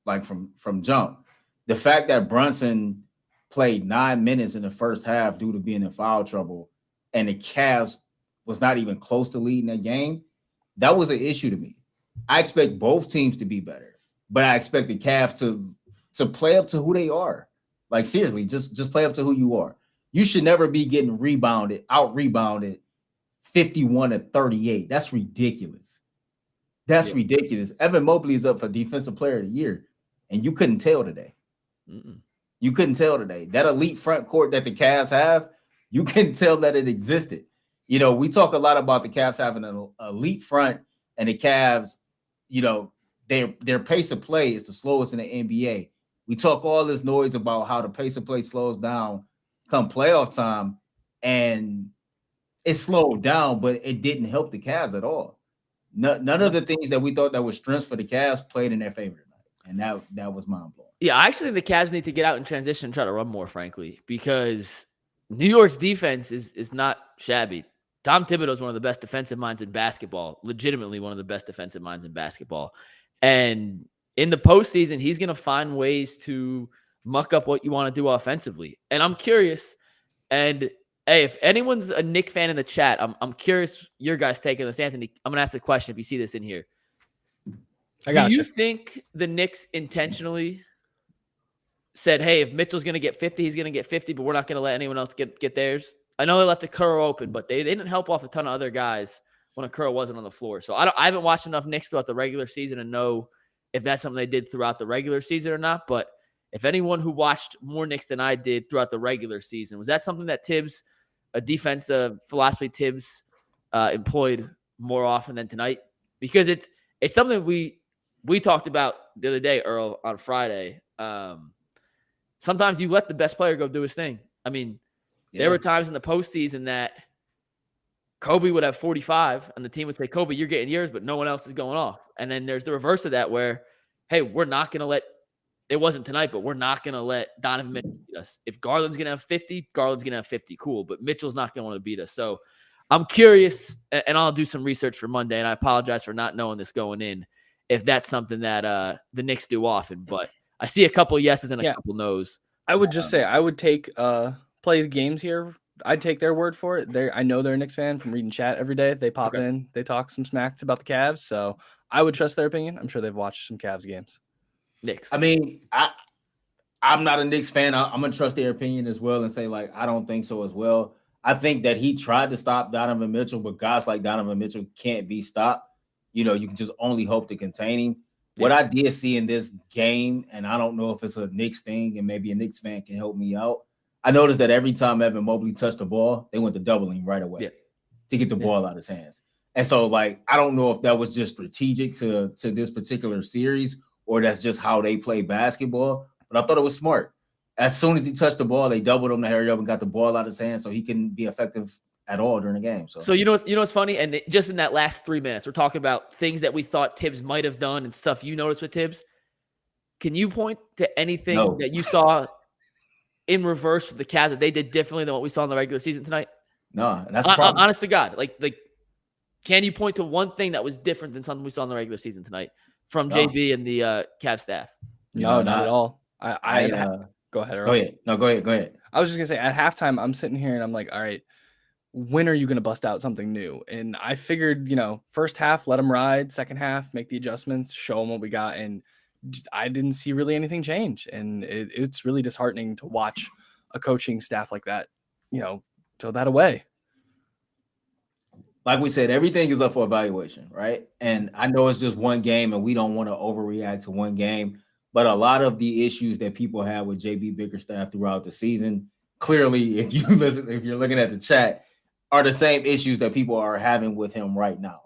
like from jump. The fact that Brunson played 9 minutes in the first half due to being in foul trouble, and the Cavs was not even close to leading that game, that was an issue to me. I expect both teams to be better, but I expect the Cavs to play up to who they are. Like, seriously, just play up to who you are. You should never be getting out rebounded 51-38. That's ridiculous. That's ridiculous. Evan Mobley is up for Defensive Player of the Year, and you couldn't tell today. You couldn't tell today. That elite front court that the Cavs have, you couldn't tell that it existed. We talk a lot about the Cavs having an elite front, and the Cavs, their pace of play is the slowest in the NBA. We talk all this noise about how the pace of play slows down come playoff time, and it slowed down, but it didn't help the Cavs at all. None of the things that we thought that were strengths for the Cavs played in their favor tonight, and that was mind-blowing. Yeah, I actually think the Cavs need to get out in transition and try to run more, frankly, because New York's defense is not shabby. Tom Thibodeau is one of the best defensive minds in basketball, legitimately one of the best defensive minds in basketball. And in the postseason, he's going to find ways to muck up what you want to do offensively. And I'm curious, and hey, if anyone's a Knicks fan in the chat, I'm curious your guys' take on this. Anthony, I'm going to ask a question if you see this in here. Do you think the Knicks intentionally said, hey, if Mitchell's going to get 50, he's going to get 50, but we're not going to let anyone else get theirs? I know they left Okoro open, but they didn't help off a ton of other guys when Okoro wasn't on the floor. So I haven't watched enough Knicks throughout the regular season to know if that's something they did throughout the regular season or not. But if anyone who watched more Knicks than I did throughout the regular season, was that something that Tibbs, a defensive philosophy Tibbs employed more often than tonight? Because it's something we talked about the other day, Earl, on Friday. Sometimes you let the best player go do his thing. I mean, there were times in the postseason that Kobe would have 45 and the team would say, Kobe, you're getting yours, but no one else is going off. And then there's the reverse of that where, hey, we're not going to let – it wasn't tonight, but we're not going to let Donovan Mitchell beat us. If Garland's going to have 50, Garland's going to have 50. Cool, but Mitchell's not going to want to beat us. So I'm curious, and I'll do some research for Monday, and I apologize for not knowing this going in, if that's something that the Knicks do often. But I see a couple yeses and a couple nos. I would just say I would take play games here. I'd take their word for it. I know they're a Knicks fan from reading chat every day. They pop in, they talk some smacks about the Cavs. So I would trust their opinion. I'm sure they've watched some Cavs games. Knicks. I mean, I'm not a Knicks fan. I'm gonna trust their opinion as well and say, like, I don't think so as well. I think that he tried to stop Donovan Mitchell, but guys like Donovan Mitchell can't be stopped. You can just only hope to contain him. What I did see in this game, and I don't know if it's a Knicks thing, and maybe a Knicks fan can help me out. I noticed that every time Evan Mobley touched the ball, they went to doubling right away to get the ball out of his hands. And so, I don't know if that was just strategic to this particular series or that's just how they play basketball, but I thought it was smart. As soon as he touched the ball, they doubled him to hurry up and got the ball out of his hands so he couldn't be effective at all during the game. So what's funny? And just in that last 3 minutes, we're talking about things that we thought Tibbs might have done and stuff you noticed with Tibbs. Can you point to anything that you saw in reverse with the Cavs that they did differently than what we saw in the regular season tonight? No, that's the problem. Honest to God, can you point to one thing that was different than something we saw in the regular season tonight from JB and the Cavs staff? No, not at all. Go ahead. Go ahead. No, go ahead. I was just gonna say at halftime, I'm sitting here and I'm like, all right, when are you gonna bust out something new? And I figured, first half, let them ride. Second half, make the adjustments, show them what we got, and I didn't see really anything change. And it's really disheartening to watch a coaching staff like that, throw that away. Like we said, everything is up for evaluation, right? And I know it's just one game, and we don't want to overreact to one game. But a lot of the issues that people have with JB Bickerstaff throughout the season, clearly, if you're looking at the chat, are the same issues that people are having with him right now.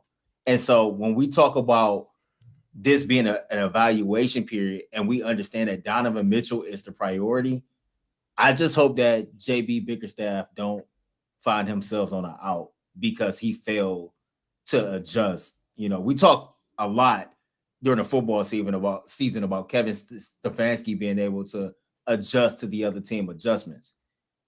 And so when we talk about this being an evaluation period, and we understand that Donovan Mitchell is the priority, I just hope that JB Bickerstaff don't find himself on an out because he failed to adjust. We talk a lot during the football season about Kevin Stefanski being able to adjust to the other team adjustments.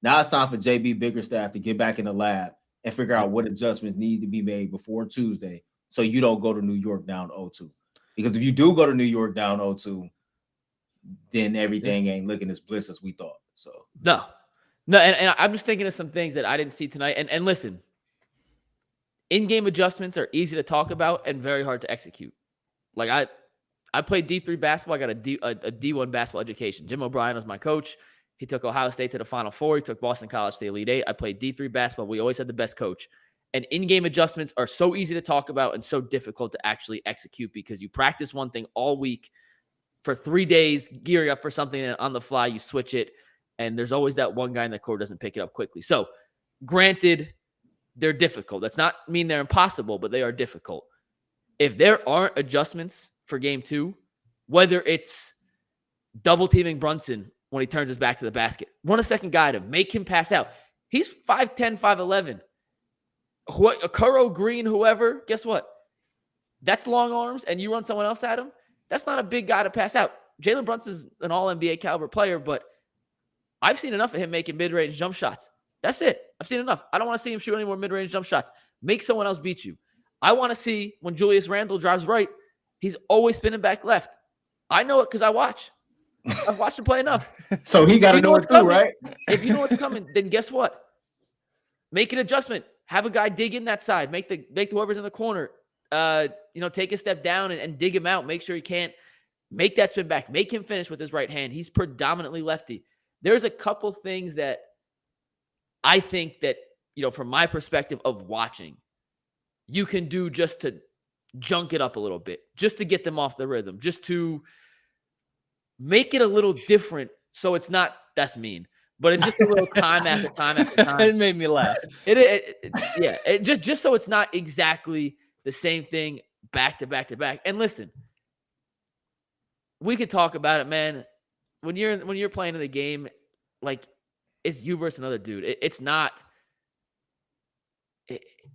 Now it's time for JB Bickerstaff to get back in the lab and figure out what adjustments need to be made before Tuesday so you don't go to New York down 0-2. Because if you do go to New York down 0-2, then everything ain't looking as bliss as we thought. So No, and I'm just thinking of some things that I didn't see tonight. And listen, in-game adjustments are easy to talk about and very hard to execute. I played D3 basketball. I got a D1 basketball education. Jim O'Brien was my coach. He took Ohio State to the Final Four. He took Boston College to the Elite Eight. I played D3 basketball. We always had the best coach. And in-game adjustments are so easy to talk about and so difficult to actually execute because you practice one thing all week for 3 days, gearing up for something, and on the fly you switch it. And there's always that one guy in the court doesn't pick it up quickly. So, granted, they're difficult. That's not mean they're impossible, but they are difficult. If there aren't adjustments for game 2, whether it's double teaming Brunson when he turns his back to the basket, run a second guy to make him pass out. He's 5'10", 5'11". Okoro, Green, whoever, guess what? That's long arms, and you run someone else at him. That's not a big guy to pass out. Jalen Brunson's an all-NBA caliber player, but I've seen enough of him making mid-range jump shots. That's it. I've seen enough. I don't want to see him shoot any more mid-range jump shots. Make someone else beat you. I want to see when Julius Randle drives right, he's always spinning back left. I know it because I watch. I've watched him play enough. So he got to know it's coming, right? If you know what's coming, then guess what? Make an adjustment. Have a guy dig in that side. Make whoever's in the corner, take a step down and dig him out. Make sure he can't make that spin back. Make him finish with his right hand. He's predominantly lefty. There's a couple things that I think that, from my perspective of watching, you can do just to junk it up a little bit, just to get them off the rhythm, just to make it a little different. So it's not, that's mean, but it's just a little time after time after time. It made me laugh. Just so it's not exactly the same thing back to back to back. And listen, we could talk about it, man. When you're playing in the game, it's you versus another dude.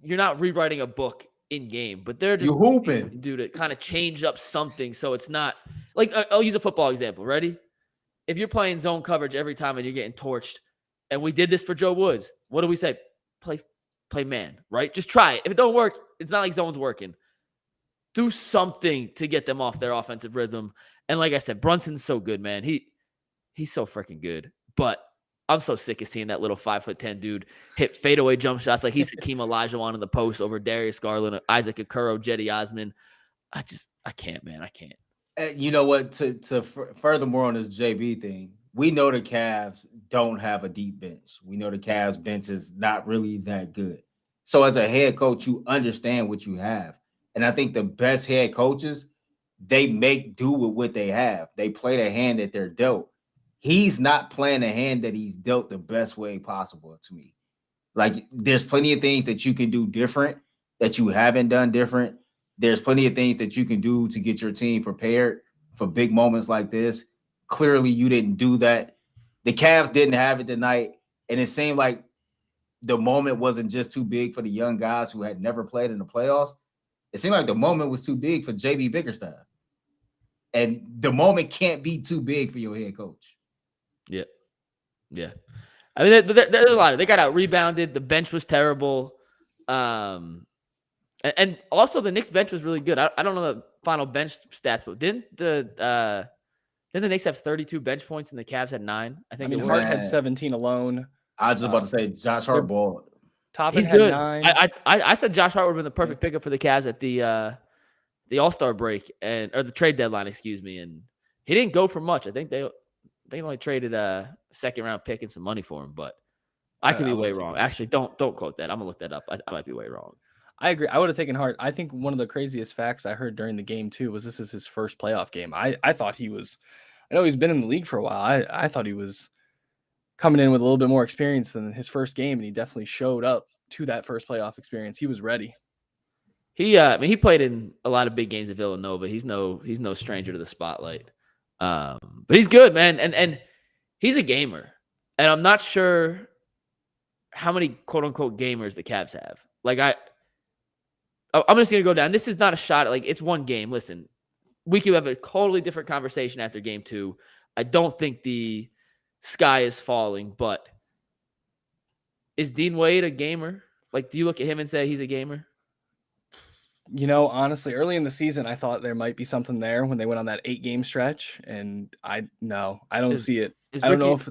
You're not rewriting a book in game, but they're just you hooping, dude, to kind of change up something so it's not I'll use a football example. Ready? If you're playing zone coverage every time and you're getting torched, and we did this for Joe Woods, what do we say? Play man, right? Just try it. If it don't work, it's not like zone's working. Do something to get them off their offensive rhythm. And like I said, Brunson's so good, man. He's so freaking good. But I'm so sick of seeing that little 5'10" dude hit fadeaway jump shots like he's Hakeem Olajuwon in the post over Darius Garland, Isaac Okoro, Jetty Osman. I can't, man. I can't. You know what? To furthermore on this JB thing, we know the Cavs don't have a deep bench. We know the Cavs bench is not really that good. So as a head coach, you understand what you have. And I think the best head coaches, they make do with what they have. They play the hand that they're dealt. He's not playing the hand that he's dealt the best way possible to me. Like, there's plenty of things that you can do different that you haven't done different. There's plenty of things that you can do to get your team prepared for big moments like this. Clearly, you didn't do that. The Cavs didn't have it tonight, and it seemed like the moment wasn't just too big for the young guys who had never played in the playoffs. It seemed like the moment was too big for JB Bickerstaff. And the moment can't be too big for your head coach. Yeah. Yeah. I mean, there's a lot. They got out rebounded. The bench was terrible. And also the Knicks bench was really good. I don't know the final bench stats, but didn't the Knicks have 32 bench points and the Cavs had 9? I think Hart had 17 alone. I was just about to say Josh Hart balled. Toppin had good. 9. I said Josh Hart would have been the perfect pickup for the Cavs at the All-Star break or the trade deadline, excuse me. And he didn't go for much. I think they only traded a second-round pick and some money for him, but I could be way wrong. Actually, don't quote that. I'm gonna look that up. I might be way wrong. I agree. I would have taken Hart. I think one of the craziest facts I heard during the game too was this is his first playoff game. I thought he was. I know he's been in the league for a while. I thought he was coming in with a little bit more experience than his first game, and he definitely showed up to that first playoff experience. He was ready. He played in a lot of big games at Villanova. He's no stranger to the spotlight. But he's good, man, and he's a gamer. And I'm not sure how many quote unquote gamers the Cavs have. Like I'm just gonna go down. This is not a shot. Like, it's one game. Listen, we could have a totally different conversation after game 2. I don't think the sky is falling, but is Dean Wade a gamer? Like, do you look at him and say he's a gamer? You know, honestly, early in the season, I thought there might be something there when they went on that 8-game stretch, and I don't see it. I don't know if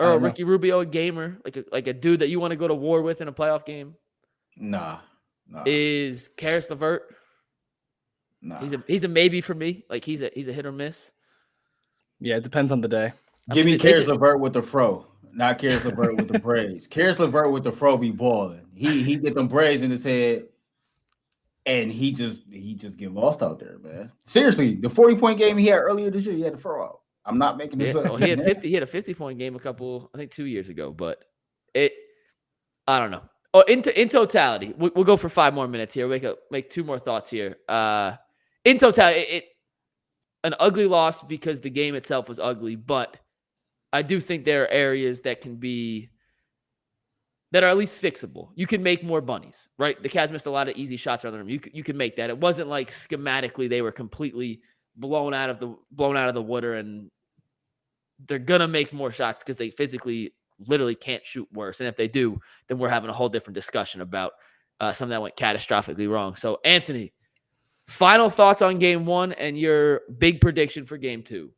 Ricky Rubio a gamer, like a dude that you want to go to war with in a playoff game. Nah. Is Karis LeVert? Nah. He's a maybe for me. Like, he's a hit or miss. Yeah, it depends on the day. Give me Karis LeVert with the fro, not Karis LeVert with the braids. Karis LeVert with the fro be balling. He get them braids in his head, and he just get lost out there, man. Seriously, the 40-point game he had earlier this year, he had the fro out. I'm not making this up. Well, he had a 50-point game I think 2 years ago, but I don't know. Oh, in totality, we'll go for 5 more minutes here. Make 2 more thoughts here. In totality, an ugly loss because the game itself was ugly, but I do think there are areas that are at least fixable. You can make more bunnies, right? The Cavs missed a lot of easy shots around the rim. You can make that. It wasn't like schematically they were completely blown out of the water, and they're gonna make more shots because they physically literally can't shoot worse. And if they do, then we're having a whole different discussion about something that went catastrophically wrong. So, Anthony, final thoughts on game 1 and your big prediction for game 2.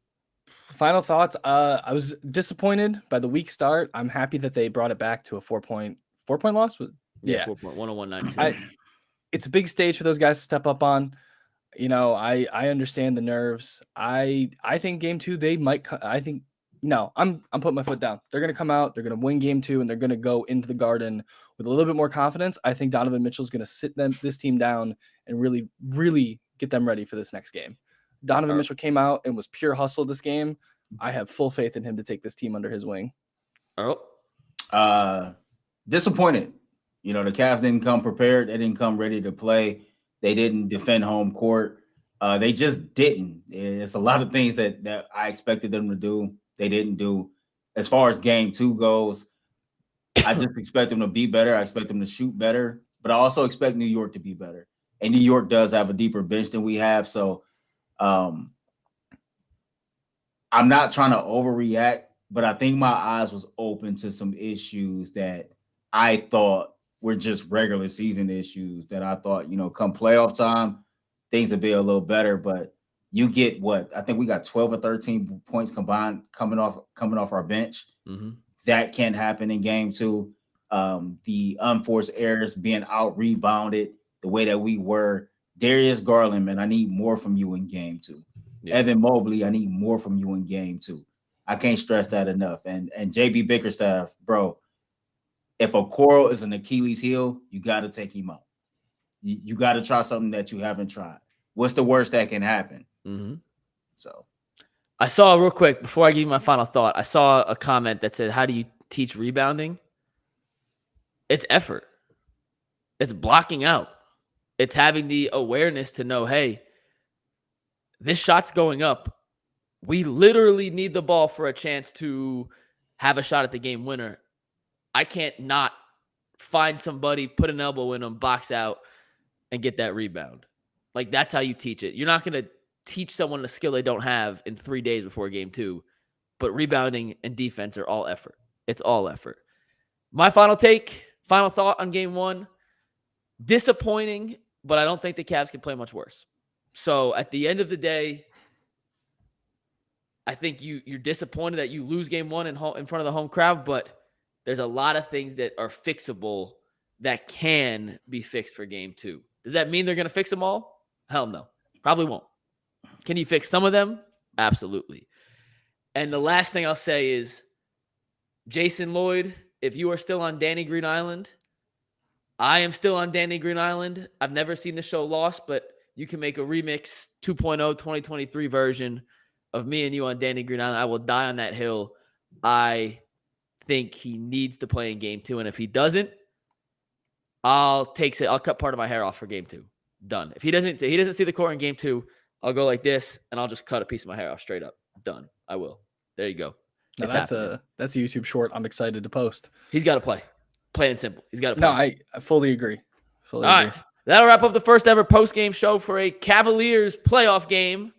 Final thoughts. I was disappointed by the weak start. I'm happy that they brought it back to a 4-point loss. Yeah, 101-96. It's a big stage for those guys to step up on. You know, I understand the nerves. I think game 2 they might. I'm putting my foot down. They're going to come out. They're going to win game 2, and they're going to go into the Garden with a little bit more confidence. I think Donovan Mitchell is going to sit this team down and really, really get them ready for this next game. Donovan Mitchell came out and was pure hustle this game. I have full faith in him to take this team under his wing. Disappointed. You know, the Cavs didn't come prepared. They didn't come ready to play. They didn't defend home court. They just didn't. It's a lot of things that I expected them to do. They didn't do. As far as game 2 goes, I just expect them to be better. I expect them to shoot better, but I also expect New York to be better. And New York does have a deeper bench than we have. So I'm not trying to overreact, but I think my eyes was open to some issues that I thought were just regular season issues that I thought, you know, come playoff time, things would be a little better. But you get I think we got 12 or 13 points combined coming off our bench. Mm-hmm. That can't happen in game 2. The unforced errors, being out rebounded the way that we were. Darius Garland, man, I need more from you in game 2. Yeah. Evan Mobley, I need more from you in game 2. I can't stress that enough. And JB Bickerstaff, bro, if a coral is an Achilles heel, you got to take him out. You got to try something that you haven't tried. What's the worst that can happen? Mm-hmm. So I saw real quick before I give you my final thought. I saw a comment that said, "How do you teach rebounding?" It's effort. It's blocking out. It's having the awareness to know, hey, this shot's going up. We literally need the ball for a chance to have a shot at the game winner. I can't not find somebody, put an elbow in them, box out, and get that rebound. Like, that's how you teach it. You're not going to teach someone a skill they don't have in 3 days before game 2. But rebounding and defense are all effort. It's all effort. My final thought on game 1. Disappointing, but I don't think the Cavs can play much worse. So at the end of the day, I think you're disappointed that you lose game 1 in front of the home crowd, but there's a lot of things that are fixable that can be fixed for game 2. Does that mean they're going to fix them all? Hell no. Probably won't. Can you fix some of them? Absolutely. And the last thing I'll say is, Jason Lloyd, if you are still on Danny Green Island, I am still on Danny Green Island. I've never seen the show Lost, but you can make a remix 2.0 2023 version of me and you on Danny Green Island. I will die on that hill. I think he needs to play in game 2. And if he doesn't, I'll cut part of my hair off for game 2. Done. If he doesn't see the court in game 2, I'll go like this and I'll just cut a piece of my hair off straight up. Done. I will. There you go. No, that's a YouTube short I'm excited to post. He's got to play. Plain and simple. He's got to play. No, I fully agree. All right. That'll wrap up the first ever post-game show for a Cavaliers playoff game.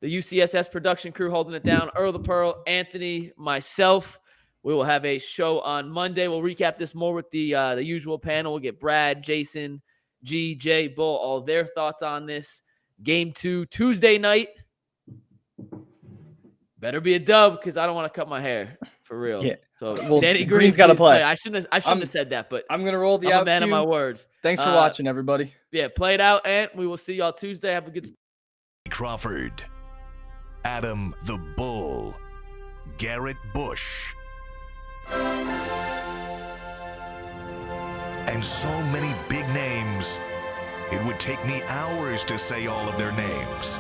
The UCSS production crew holding it down. Earl the Pearl, Anthony, myself. We will have a show on Monday. We'll recap this more with the usual panel. We'll get Brad, Jason, G, J, Bull, all their thoughts on this. Game 2, Tuesday night. Better be a dub because I don't want to cut my hair for real. Yeah. So well, Danny Green's got to play. I shouldn't have said that, but I'm gonna roll the I'm out a man of my words. Thanks for watching, everybody. Yeah, play it out, and we will see y'all Tuesday. Have a good. Crawford, Adam the Bull, Garrett Bush, and so many big names. It would take me hours to say all of their names.